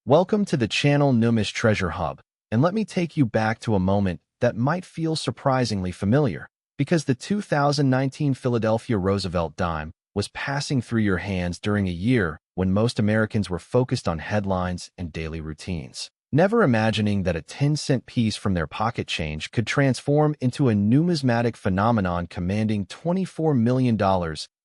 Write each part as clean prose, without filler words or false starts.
Welcome to the channel NUMIS Treasure Hub, and let me take you back to a moment that might feel surprisingly familiar, because the 2019 Philadelphia Roosevelt dime was passing through your hands during a year when most Americans were focused on headlines and daily routines, never imagining that a 10-cent piece from their pocket change could transform into a numismatic phenomenon commanding $24 million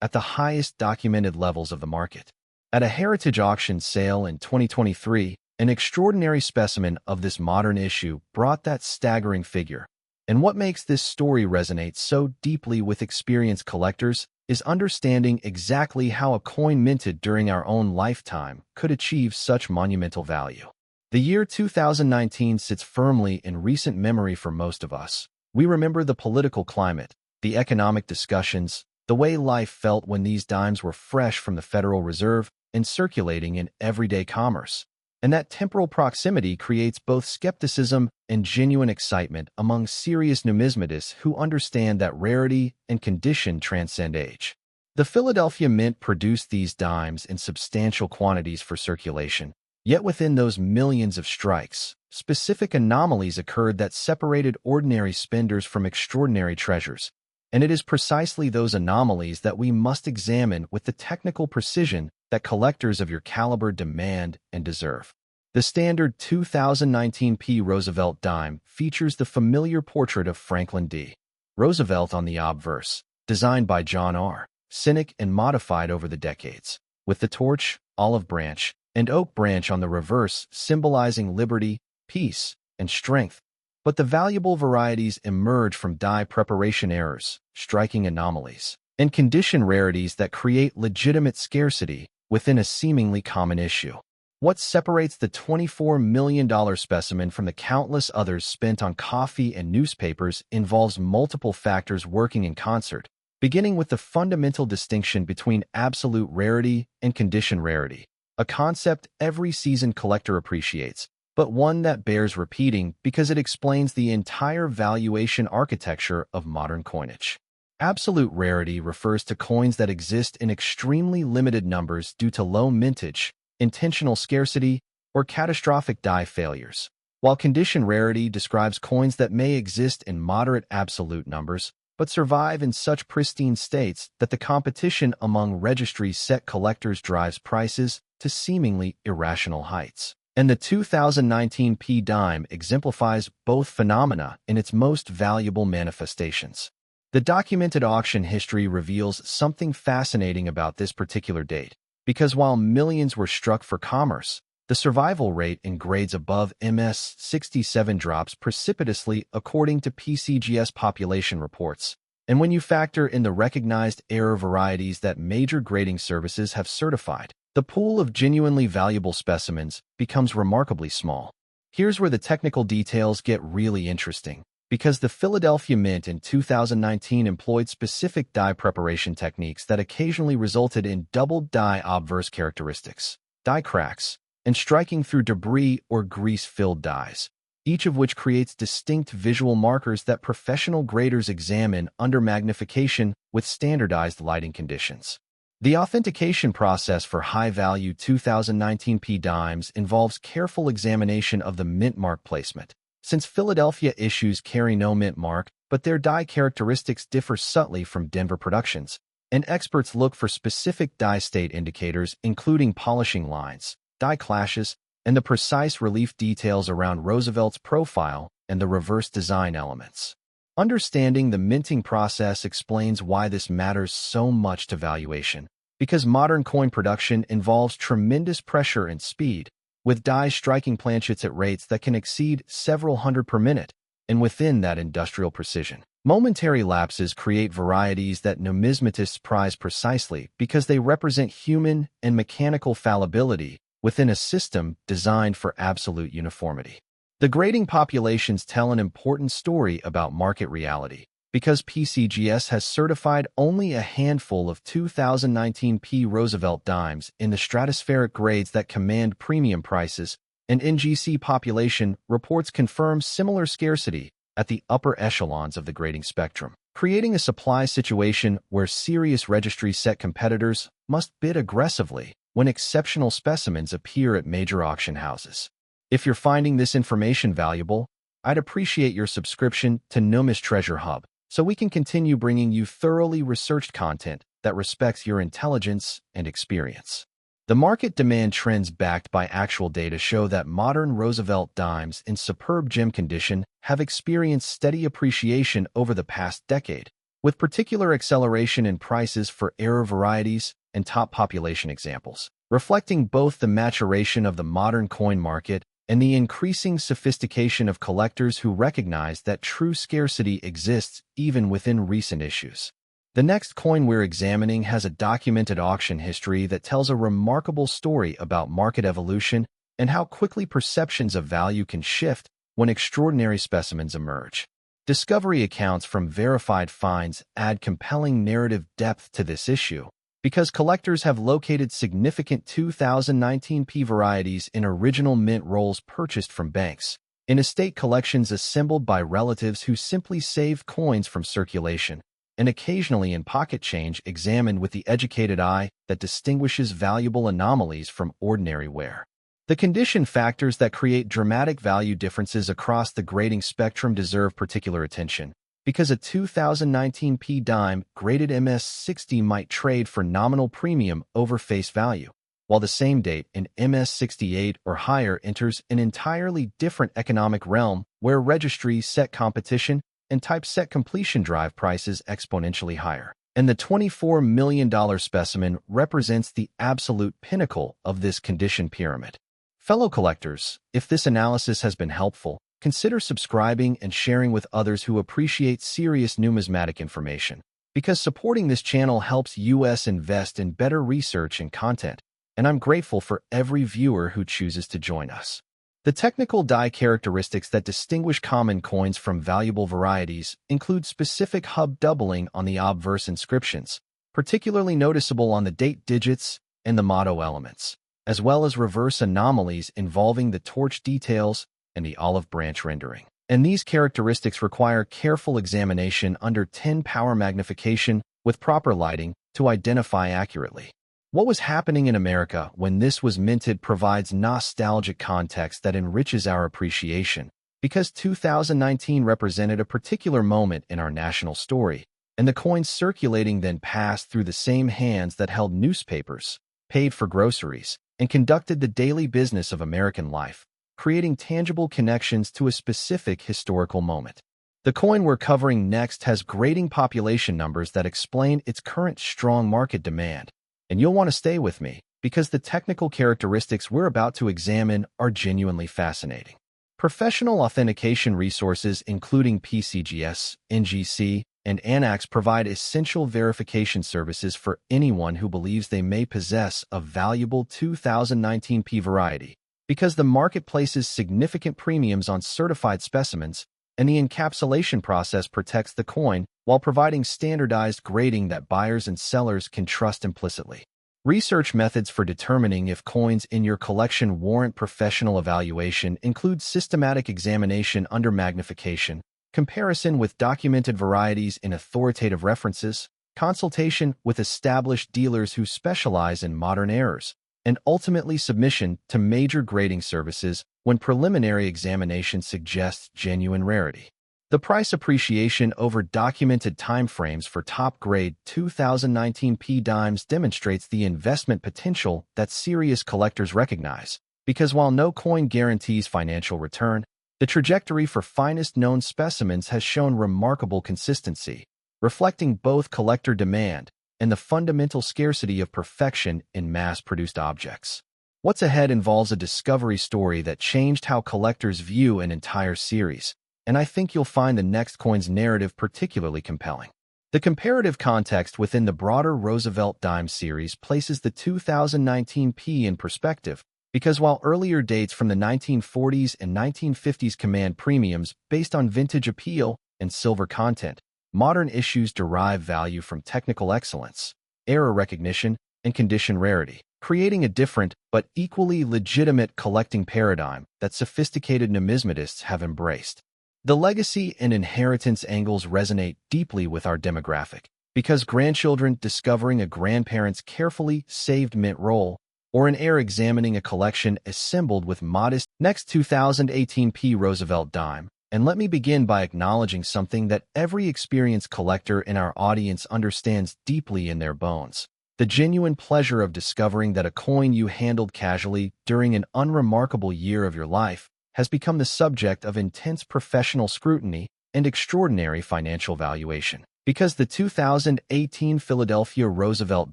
at the highest documented levels of the market. At a heritage auction sale in 2023, an extraordinary specimen of this modern issue brought that staggering figure. And what makes this story resonate so deeply with experienced collectors is understanding exactly how a coin minted during our own lifetime could achieve such monumental value. The year 2019 sits firmly in recent memory for most of us. We remember the political climate, the economic discussions, the way life felt when these dimes were fresh from the Federal Reserve and circulating in everyday commerce. And that temporal proximity creates both skepticism and genuine excitement among serious numismatists who understand that rarity and condition transcend age. The Philadelphia Mint produced these dimes in substantial quantities for circulation, yet within those millions of strikes, specific anomalies occurred that separated ordinary spenders from extraordinary treasures. And it is precisely those anomalies that we must examine with the technical precision that collectors of your caliber demand and deserve. The standard 2019 P. Roosevelt dime features the familiar portrait of Franklin D. Roosevelt on the obverse, designed by John R. Sinek and modified over the decades, with the torch, olive branch, and oak branch on the reverse symbolizing liberty, peace, and strength. But the valuable varieties emerge from die preparation errors, striking anomalies, and condition rarities that create legitimate scarcity within a seemingly common issue. What separates the $24 million specimen from the countless others spent on coffee and newspapers involves multiple factors working in concert, beginning with the fundamental distinction between absolute rarity and condition rarity, a concept every seasoned collector appreciates, but one that bears repeating because it explains the entire valuation architecture of modern coinage. Absolute rarity refers to coins that exist in extremely limited numbers due to low mintage, intentional scarcity, or catastrophic die failures, while condition rarity describes coins that may exist in moderate absolute numbers but survive in such pristine states that the competition among registry-set collectors drives prices to seemingly irrational heights. And the 2019 P dime exemplifies both phenomena in its most valuable manifestations. The documented auction history reveals something fascinating about this particular date, because while millions were struck for commerce, the survival rate in grades above MS-67 drops precipitously according to PCGS population reports. And when you factor in the recognized error varieties that major grading services have certified, the pool of genuinely valuable specimens becomes remarkably small. Here's where the technical details get really interesting, because the Philadelphia Mint in 2019 employed specific die preparation techniques that occasionally resulted in doubled die obverse characteristics, die cracks, and striking through debris or grease-filled dies, each of which creates distinct visual markers that professional graders examine under magnification with standardized lighting conditions. The authentication process for high-value 2019 P dimes involves careful examination of the mint mark placement, since Philadelphia issues carry no mint mark, but their die characteristics differ subtly from Denver productions, and experts look for specific die state indicators including polishing lines, die clashes, and the precise relief details around Roosevelt's profile and the reverse design elements. Understanding the minting process explains why this matters so much to valuation, because modern coin production involves tremendous pressure and speed, with dies striking planchets at rates that can exceed several hundred per minute, and within that industrial precision. Momentary lapses create varieties that numismatists prize precisely because they represent human and mechanical fallibility within a system designed for absolute uniformity. The grading populations tell an important story about market reality, because PCGS has certified only a handful of 2019 P. Roosevelt dimes in the stratospheric grades that command premium prices, and NGC population reports confirm similar scarcity at the upper echelons of the grading spectrum, creating a supply situation where serious registry-set competitors must bid aggressively when exceptional specimens appear at major auction houses. If you're finding this information valuable, I'd appreciate your subscription to NUMIS Treasure Hub so we can continue bringing you thoroughly researched content that respects your intelligence and experience. The market demand trends backed by actual data show that modern Roosevelt dimes in superb gem condition have experienced steady appreciation over the past decade, with particular acceleration in prices for error varieties and top population examples, reflecting both the maturation of the modern coin market and the increasing sophistication of collectors who recognize that true scarcity exists even within recent issues. The next coin we're examining has a documented auction history that tells a remarkable story about market evolution and how quickly perceptions of value can shift when extraordinary specimens emerge. Discovery accounts from verified finds add compelling narrative depth to this issue because collectors have located significant 2019 P varieties in original mint rolls purchased from banks, in estate collections assembled by relatives who simply save coins from circulation, and occasionally in pocket change examined with the educated eye that distinguishes valuable anomalies from ordinary wear. The condition factors that create dramatic value differences across the grading spectrum deserve particular attention, because a 2019 P dime graded MS60 might trade for nominal premium over face value, while the same date in MS68 or higher enters an entirely different economic realm where registries set competition and typeset completion drive prices exponentially higher. And the $24 million specimen represents the absolute pinnacle of this condition pyramid. Fellow collectors, if this analysis has been helpful, consider subscribing and sharing with others who appreciate serious numismatic information, because supporting this channel helps us invest in better research and content, and I'm grateful for every viewer who chooses to join us. The technical die characteristics that distinguish common coins from valuable varieties include specific hub doubling on the obverse inscriptions, particularly noticeable on the date digits and the motto elements, as well as reverse anomalies involving the torch details and the olive branch rendering. And these characteristics require careful examination under 10 power magnification with proper lighting to identify accurately. What was happening in America when this was minted provides nostalgic context that enriches our appreciation, because 2019 represented a particular moment in our national story, and the coins circulating then passed through the same hands that held newspapers, paid for groceries, and conducted the daily business of American life, creating tangible connections to a specific historical moment. The coin we're covering next has grading population numbers that explain its current strong market demand. And you'll want to stay with me, because the technical characteristics we're about to examine are genuinely fascinating. Professional authentication resources including PCGS, NGC, and ANAX provide essential verification services for anyone who believes they may possess a valuable 2019 P variety, because the market places significant premiums on certified specimens, and the encapsulation process protects the coin while providing standardized grading that buyers and sellers can trust implicitly. Research methods for determining if coins in your collection warrant professional evaluation include systematic examination under magnification, comparison with documented varieties in authoritative references, consultation with established dealers who specialize in modern errors, and ultimately submission to major grading services when preliminary examination suggests genuine rarity. The price appreciation over documented timeframes for top-grade 2019 P dimes demonstrates the investment potential that serious collectors recognize, because while no coin guarantees financial return, the trajectory for finest known specimens has shown remarkable consistency, reflecting both collector demand and the fundamental scarcity of perfection in mass-produced objects. What's ahead involves a discovery story that changed how collectors view an entire series, and I think you'll find the next coin's narrative particularly compelling. The comparative context within the broader Roosevelt dime series places the 2019 P in perspective, because while earlier dates from the 1940s and 1950s command premiums based on vintage appeal and silver content, modern issues derive value from technical excellence, error recognition, and condition rarity, creating a different but equally legitimate collecting paradigm that sophisticated numismatists have embraced. The legacy and inheritance angles resonate deeply with our demographic, because grandchildren discovering a grandparent's carefully saved mint roll, or an heir examining a collection assembled with modest next 2018 Roosevelt dime. And let me begin by acknowledging something that every experienced collector in our audience understands deeply in their bones. The genuine pleasure of discovering that a coin you handled casually during an unremarkable year of your life has become the subject of intense professional scrutiny and extraordinary financial valuation. Because the 2018 Philadelphia Roosevelt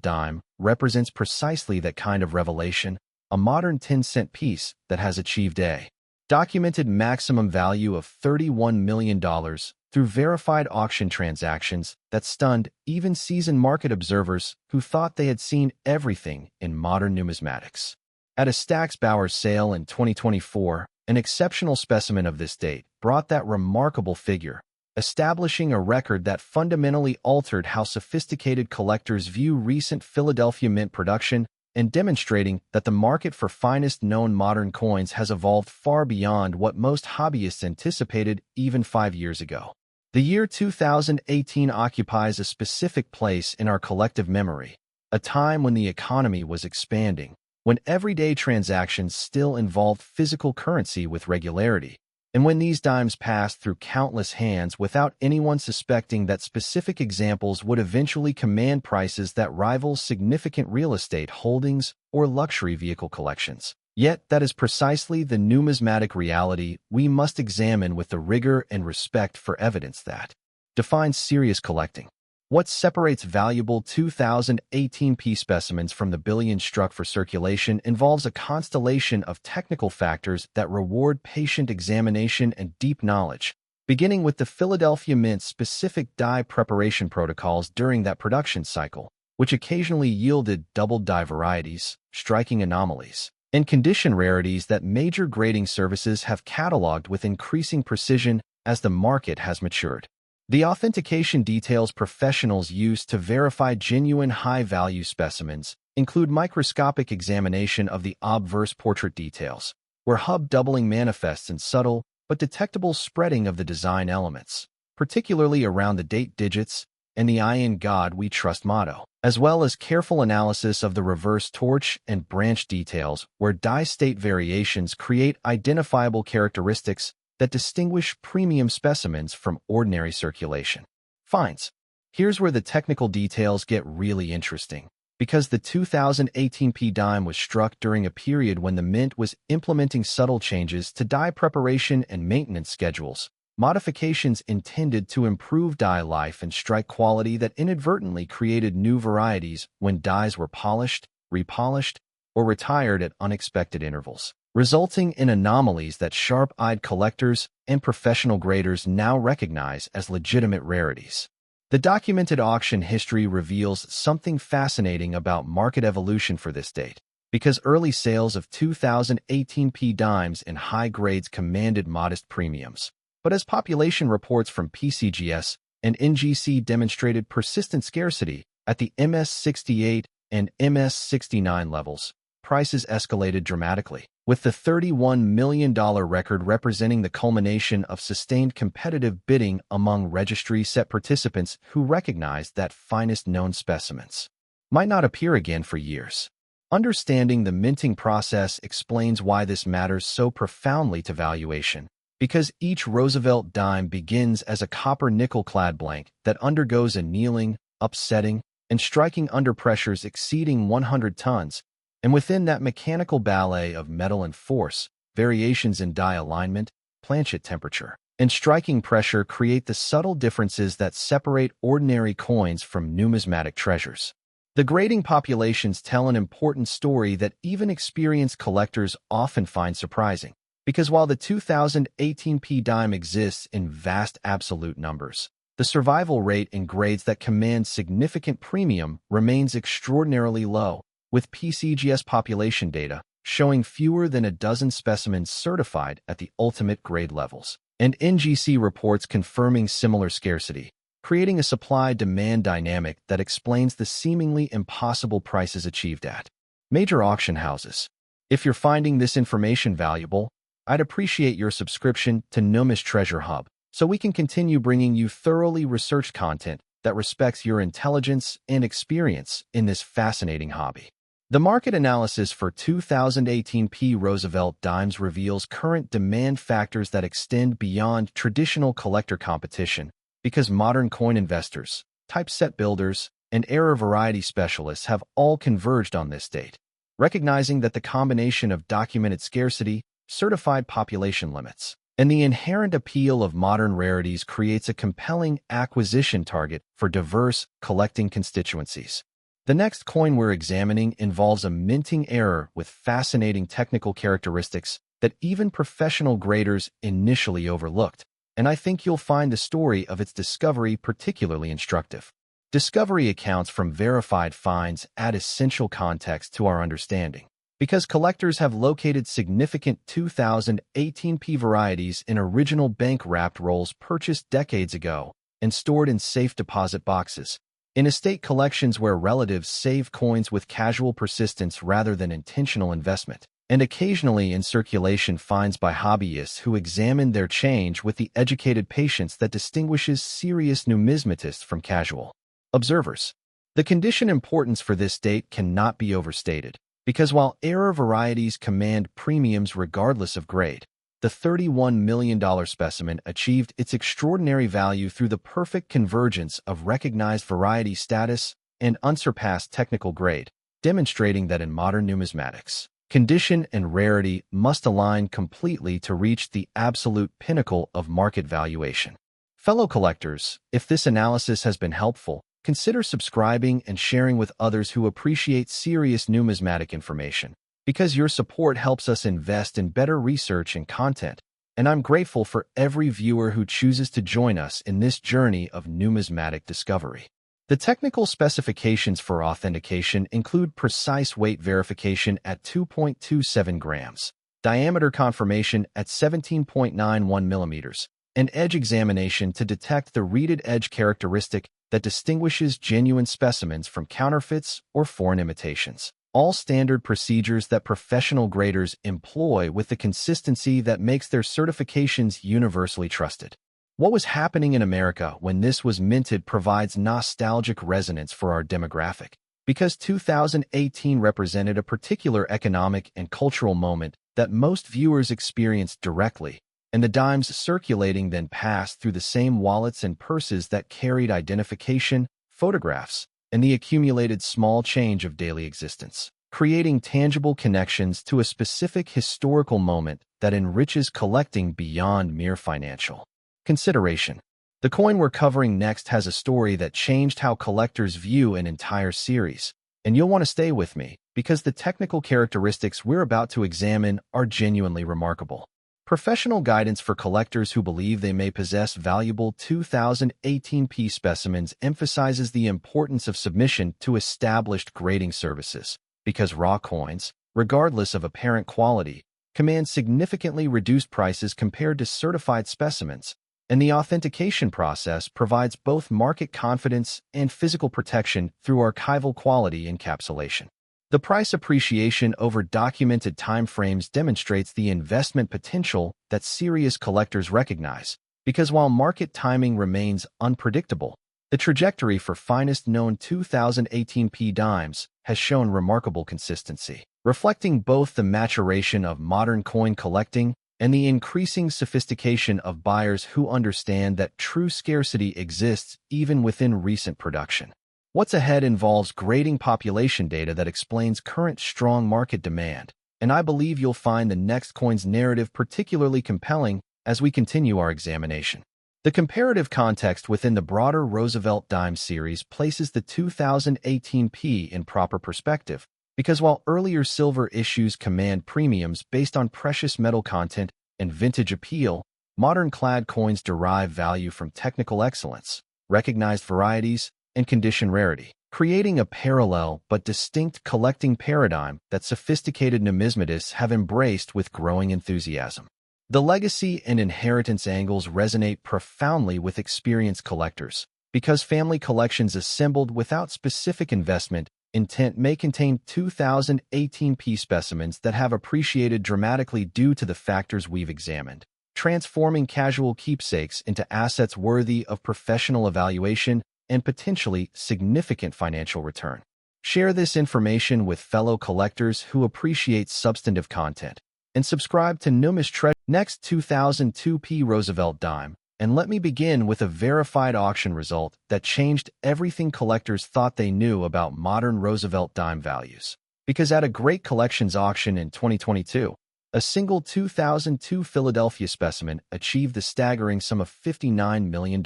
dime represents precisely that kind of revelation, a modern 10-cent piece that has achieved a documented maximum value of $31 million through verified auction transactions that stunned even seasoned market observers who thought they had seen everything in modern numismatics. At a Stack's Bowers sale in 2024, an exceptional specimen of this date brought that remarkable figure, establishing a record that fundamentally altered how sophisticated collectors view recent Philadelphia Mint production and demonstrating that the market for finest known modern coins has evolved far beyond what most hobbyists anticipated even 5 years ago. The year 2018 occupies a specific place in our collective memory, a time when the economy was expanding, when everyday transactions still involved physical currency with regularity, and when these dimes passed through countless hands without anyone suspecting that specific examples would eventually command prices that rival significant real estate holdings or luxury vehicle collections. Yet, that is precisely the numismatic reality we must examine with the rigor and respect for evidence that defines serious collecting. What separates valuable 2018 P specimens from the billions struck for circulation involves a constellation of technical factors that reward patient examination and deep knowledge, beginning with the Philadelphia Mint's specific die preparation protocols during that production cycle, which occasionally yielded doubled die varieties, striking anomalies, and condition rarities that major grading services have cataloged with increasing precision as the market has matured. The authentication details professionals use to verify genuine high-value specimens include microscopic examination of the obverse portrait details, where hub doubling manifests in subtle but detectable spreading of the design elements, particularly around the date digits and the "I in God we trust" motto, as well as careful analysis of the reverse torch and branch details, where die state variations create identifiable characteristics that distinguish premium specimens from ordinary circulation finds. Here's where the technical details get really interesting. Because the 2018 P dime was struck during a period when the Mint was implementing subtle changes to die preparation and maintenance schedules, modifications intended to improve die life and strike quality that inadvertently created new varieties when dies were polished, repolished, or retired at unexpected intervals, resulting in anomalies that sharp-eyed collectors and professional graders now recognize as legitimate rarities. The documented auction history reveals something fascinating about market evolution for this date, because early sales of 2018 P dimes in high grades commanded modest premiums. But as population reports from PCGS and NGC demonstrated persistent scarcity at the MS68 and MS69 levels, prices escalated dramatically, with the $31 million record representing the culmination of sustained competitive bidding among registry set participants who recognized that finest known specimens might not appear again for years. Understanding the minting process explains why this matters so profoundly to valuation, because each Roosevelt dime begins as a copper-nickel clad blank that undergoes annealing, upsetting, and striking under pressures exceeding 100 tons, and within that mechanical ballet of metal and force, variations in die alignment, planchet temperature, and striking pressure create the subtle differences that separate ordinary coins from numismatic treasures. The grading populations tell an important story that even experienced collectors often find surprising, because while the 2018 P dime exists in vast absolute numbers, the survival rate in grades that command significant premium remains extraordinarily low, with PCGS population data showing fewer than a dozen specimens certified at the ultimate grade levels, and NGC reports confirming similar scarcity, creating a supply-demand dynamic that explains the seemingly impossible prices achieved at major auction houses. If you're finding this information valuable, I'd appreciate your subscription to NUMIS Treasure Hub, so we can continue bringing you thoroughly researched content that respects your intelligence and experience in this fascinating hobby. The market analysis for 2018 Roosevelt dimes reveals current demand factors that extend beyond traditional collector competition because modern coin investors, typeset builders, and error variety specialists have all converged on this date, recognizing that the combination of documented scarcity, certified population limits, and the inherent appeal of modern rarities creates a compelling acquisition target for diverse collecting constituencies. The next coin we're examining involves a minting error with fascinating technical characteristics that even professional graders initially overlooked, and I think you'll find the story of its discovery particularly instructive. Discovery accounts from verified finds add essential context to our understanding, because collectors have located significant 2018 varieties in original bank-wrapped rolls purchased decades ago and stored in safe deposit boxes, in estate collections where relatives save coins with casual persistence rather than intentional investment, and occasionally in circulation finds by hobbyists who examine their change with the educated patience that distinguishes serious numismatists from casual observers. The condition importance for this date cannot be overstated, because while error varieties command premiums regardless of grade, the $31 million specimen achieved its extraordinary value through the perfect convergence of recognized variety status and unsurpassed technical grade, demonstrating that in modern numismatics, condition and rarity must align completely to reach the absolute pinnacle of market valuation. Fellow collectors, if this analysis has been helpful, consider subscribing and sharing with others who appreciate serious numismatic information, because your support helps us invest in better research and content, and I'm grateful for every viewer who chooses to join us in this journey of numismatic discovery. The technical specifications for authentication include precise weight verification at 2.27 grams, diameter confirmation at 17.91 millimeters, and edge examination to detect the reeded edge characteristic that distinguishes genuine specimens from counterfeits or foreign imitations. All standard procedures that professional graders employ with the consistency that makes their certifications universally trusted. What was happening in America when this was minted provides nostalgic resonance for our demographic, because 2018 represented a particular economic and cultural moment that most viewers experienced directly, and the dimes circulating then passed through the same wallets and purses that carried identification, photographs, and the accumulated small change of daily existence, creating tangible connections to a specific historical moment that enriches collecting beyond mere financial consideration. The coin we're covering next has a story that changed how collectors view an entire series, and you'll want to stay with me, because the technical characteristics we're about to examine are genuinely remarkable. Professional guidance for collectors who believe they may possess valuable 2018 specimens emphasizes the importance of submission to established grading services, because raw coins, regardless of apparent quality, command significantly reduced prices compared to certified specimens, and the authentication process provides both market confidence and physical protection through archival quality encapsulation. The price appreciation over documented timeframes demonstrates the investment potential that serious collectors recognize, because while market timing remains unpredictable, the trajectory for finest known 2018 dimes has shown remarkable consistency, reflecting both the maturation of modern coin collecting and the increasing sophistication of buyers who understand that true scarcity exists even within recent production. What's ahead involves grading population data that explains current strong market demand, and I believe you'll find the next coin's narrative particularly compelling as we continue our examination. The comparative context within the broader Roosevelt dime series places the 2018 in proper perspective, because while earlier silver issues command premiums based on precious metal content and vintage appeal, modern clad coins derive value from technical excellence, recognized varieties, and condition rarity, creating a parallel but distinct collecting paradigm that sophisticated numismatists have embraced with growing enthusiasm. The legacy and inheritance angles resonate profoundly with experienced collectors, because family collections assembled without specific investment intent may contain 2018 specimens that have appreciated dramatically due to the factors we've examined, transforming casual keepsakes into assets worthy of professional evaluation and potentially significant financial return. Share this information with fellow collectors who appreciate substantive content, and subscribe to NUMIS Treasure. Next, 2002 Roosevelt dime, and let me begin with a verified auction result that changed everything collectors thought they knew about modern Roosevelt dime values. Because at a Great Collections auction in 2022, a single 2002 Philadelphia specimen achieved the staggering sum of $59 million,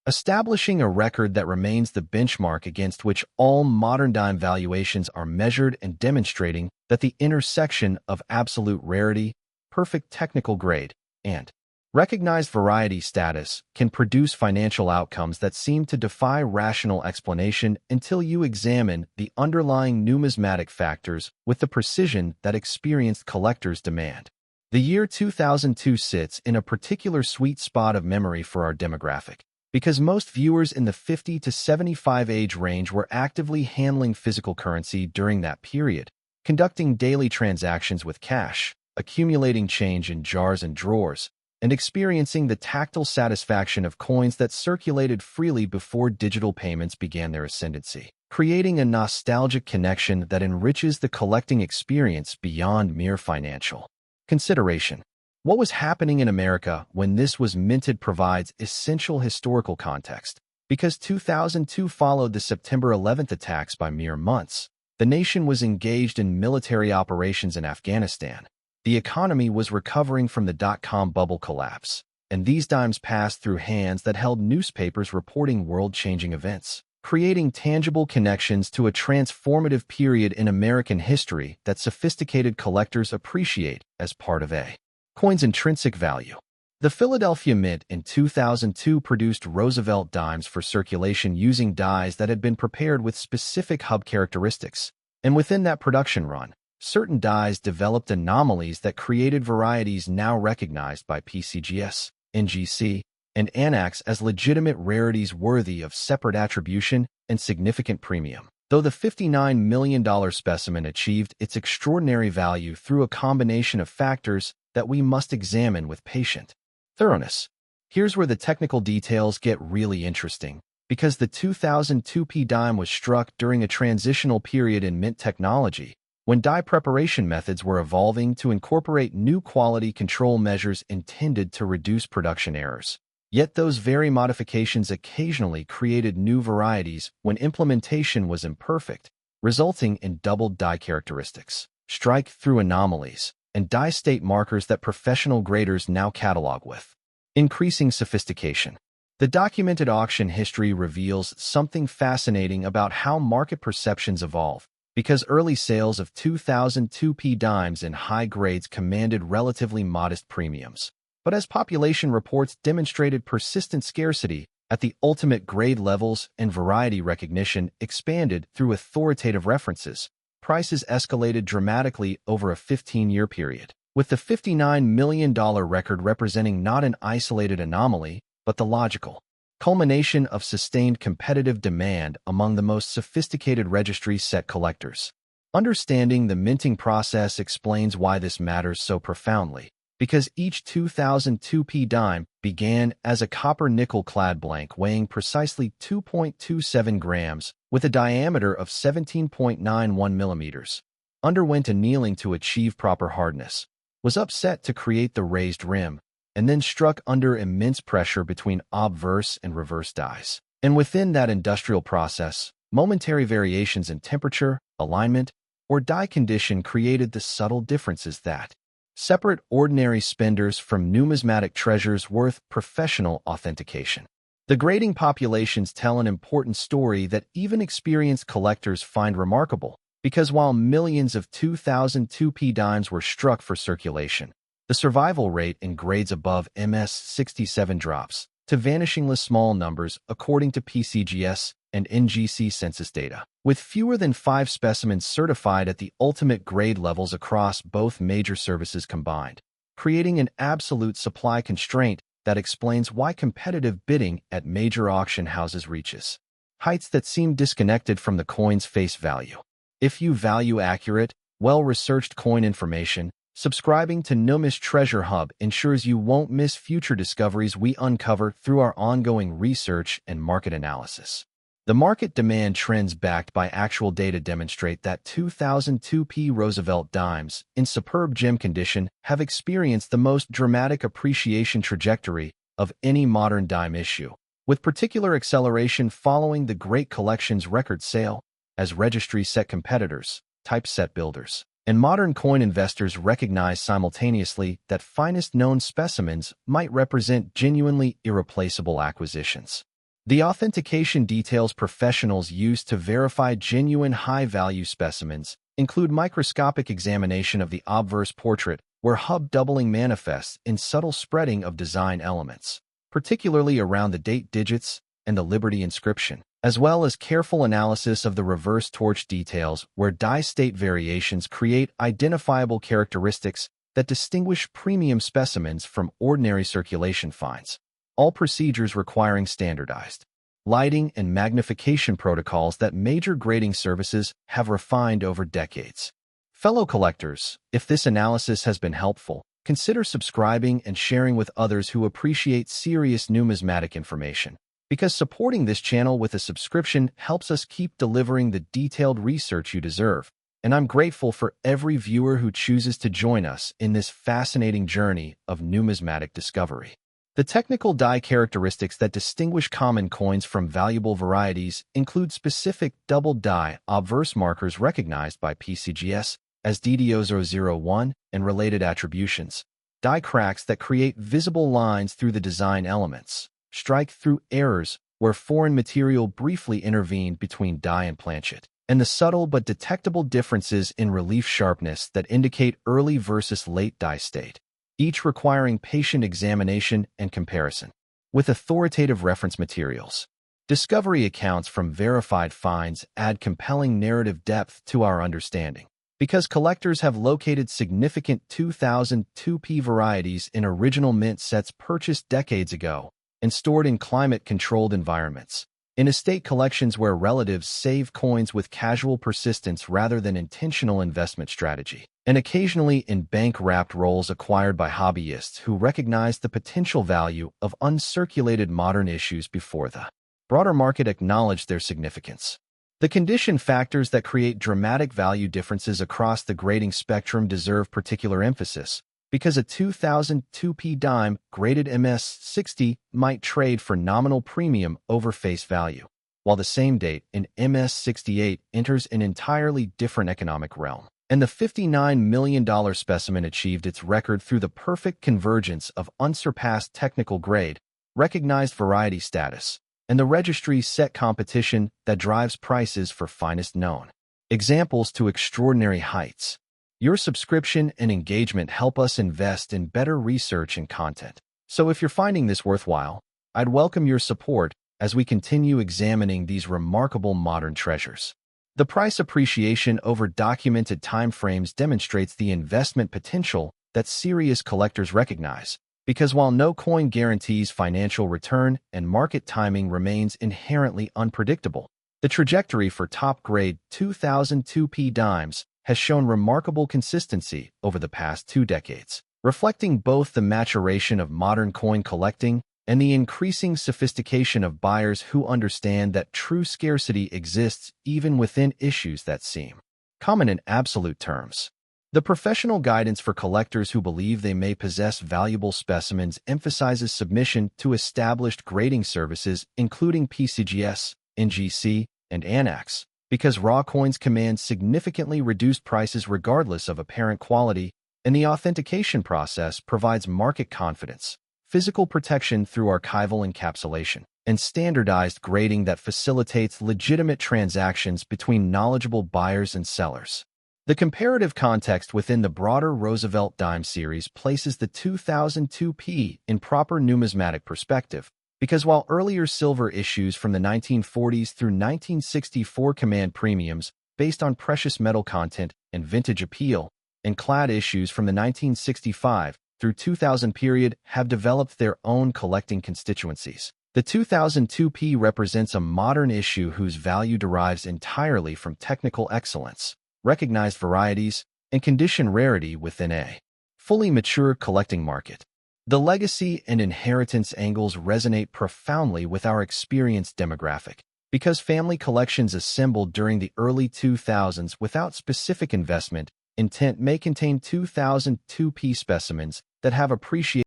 establishing a record that remains the benchmark against which all modern dime valuations are measured and demonstrating that the intersection of absolute rarity, perfect technical grade, and recognized variety status can produce financial outcomes that seem to defy rational explanation until you examine the underlying numismatic factors with the precision that experienced collectors demand. The year 2002 sits in a particular sweet spot of memory for our demographic, because most viewers in the 50 to 75 age range were actively handling physical currency during that period, conducting daily transactions with cash, accumulating change in jars and drawers, and experiencing the tactile satisfaction of coins that circulated freely before digital payments began their ascendancy, creating a nostalgic connection that enriches the collecting experience beyond mere financial consideration. What was happening in America when this was minted provides essential historical context. Because 2002 followed the September 11th attacks by mere months, the nation was engaged in military operations in Afghanistan. The economy was recovering from the dot-com bubble collapse, and these dimes passed through hands that held newspapers reporting world-changing events, creating tangible connections to a transformative period in American history that sophisticated collectors appreciate as part of a coin's intrinsic value. The Philadelphia Mint in 2002 produced Roosevelt dimes for circulation using dies that had been prepared with specific hub characteristics, and within that production run, certain dies developed anomalies that created varieties now recognized by PCGS, NGC, and ANACS as legitimate rarities worthy of separate attribution and significant premium. Though the $59 million specimen achieved its extraordinary value through a combination of factors that we must examine with patient thoroughness. Here's where the technical details get really interesting, because the 2002 dime was struck during a transitional period in mint technology, when die preparation methods were evolving to incorporate new quality control measures intended to reduce production errors. Yet those very modifications occasionally created new varieties when implementation was imperfect, resulting in doubled die characteristics, strike-through anomalies, and die state markers that professional graders now catalog with increasing sophistication. The documented auction history reveals something fascinating about how market perceptions evolve, because early sales of 2002 dimes in high grades commanded relatively modest premiums. But as population reports demonstrated persistent scarcity at the ultimate grade levels and variety recognition expanded through authoritative references, prices escalated dramatically over a 15-year period, with the $59 million record representing not an isolated anomaly, but the logical culmination of sustained competitive demand among the most sophisticated registry set collectors. Understanding the minting process explains why this matters so profoundly, because each 2002 dime began as a copper-nickel clad blank weighing precisely 2.27 grams with a diameter of 17.91 millimeters, underwent annealing to achieve proper hardness, was upset to create the raised rim, and then struck under immense pressure between obverse and reverse dies. And within that industrial process, momentary variations in temperature, alignment, or die condition created the subtle differences that separate ordinary spenders from numismatic treasures worth professional authentication. The grading populations tell an important story that even experienced collectors find remarkable, because while millions of 2002 dimes were struck for circulation, the survival rate in grades above MS-67 drops to vanishingly small numbers according to PCGS and NGC census data, with fewer than 5 specimens certified at the ultimate grade levels across both major services combined, creating an absolute supply constraint that explains why competitive bidding at major auction houses reaches heights that seem disconnected from the coin's face value. If you value accurate, well-researched coin information, Subscribing to NUMIS Treasure Hub ensures you won't miss future discoveries we uncover through our ongoing research and market analysis. The market demand trends backed by actual data demonstrate that 2002p Roosevelt dimes, in superb gem condition, have experienced the most dramatic appreciation trajectory of any modern dime issue, with particular acceleration following the Great Collection's record sale, as registry set competitors, typeset builders, and modern coin investors recognize simultaneously that finest known specimens might represent genuinely irreplaceable acquisitions. The authentication details professionals use to verify genuine high-value specimens include microscopic examination of the obverse portrait, where hub doubling manifests in subtle spreading of design elements, particularly around the date digits and the Liberty inscription, as well as careful analysis of the reverse torch details where die state variations create identifiable characteristics that distinguish premium specimens from ordinary circulation finds, all procedures requiring standardized lighting and magnification protocols that major grading services have refined over decades. Fellow collectors, if this analysis has been helpful, consider subscribing and sharing with others who appreciate serious numismatic information, because supporting this channel with a subscription helps us keep delivering the detailed research you deserve. And I'm grateful for every viewer who chooses to join us in this fascinating journey of numismatic discovery. The technical die characteristics that distinguish common coins from valuable varieties include specific double die obverse markers recognized by PCGS as DDO001 and related attributions, die cracks that create visible lines through the design elements, strike-through errors where foreign material briefly intervened between die and planchet, and the subtle but detectable differences in relief sharpness that indicate early versus late die state, each requiring patient examination and comparison. With authoritative reference materials, discovery accounts from verified finds add compelling narrative depth to our understanding, because collectors have located significant 2002p varieties in original mint sets purchased decades ago and stored in climate-controlled environments, in estate collections where relatives save coins with casual persistence rather than intentional investment strategy, and occasionally in bank-wrapped rolls acquired by hobbyists who recognize the potential value of uncirculated modern issues before the broader market acknowledged their significance. The condition factors that create dramatic value differences across the grading spectrum deserve particular emphasis, because a 2002p dime graded MS60 might trade for nominal premium over face value, while the same date in MS68 enters an entirely different economic realm. And the $59 million specimen achieved its record through the perfect convergence of unsurpassed technical grade, recognized variety status, and the registry set competition that drives prices for finest known examples to extraordinary heights. Your subscription and engagement help us invest in better research and content. So if you're finding this worthwhile, I'd welcome your support as we continue examining these remarkable modern treasures. The price appreciation over documented timeframes demonstrates the investment potential that serious collectors recognize, because while no coin guarantees financial return and market timing remains inherently unpredictable, the trajectory for top-grade 2002p dimes has shown remarkable consistency over the past 2 decades, reflecting both the maturation of modern coin collecting and the increasing sophistication of buyers who understand that true scarcity exists even within issues that seem common in absolute terms. The professional guidance for collectors who believe they may possess valuable specimens emphasizes submission to established grading services including PCGS, NGC, and ANAX, because raw coins command significantly reduced prices regardless of apparent quality, and the authentication process provides market confidence, physical protection through archival encapsulation, and standardized grading that facilitates legitimate transactions between knowledgeable buyers and sellers. The comparative context within the broader Roosevelt dime series places the 2002p in proper numismatic perspective, because while earlier silver issues from the 1940s through 1964 command premiums based on precious metal content and vintage appeal, and clad issues from the 1965 through 2000 period have developed their own collecting constituencies, the 2002p represents a modern issue whose value derives entirely from technical excellence, recognized varieties, and condition rarity within a fully mature collecting market. The legacy and inheritance angles resonate profoundly with our experienced demographic, because family collections assembled during the early 2000s without specific investment intent may contain 2002 specimens that have appreciated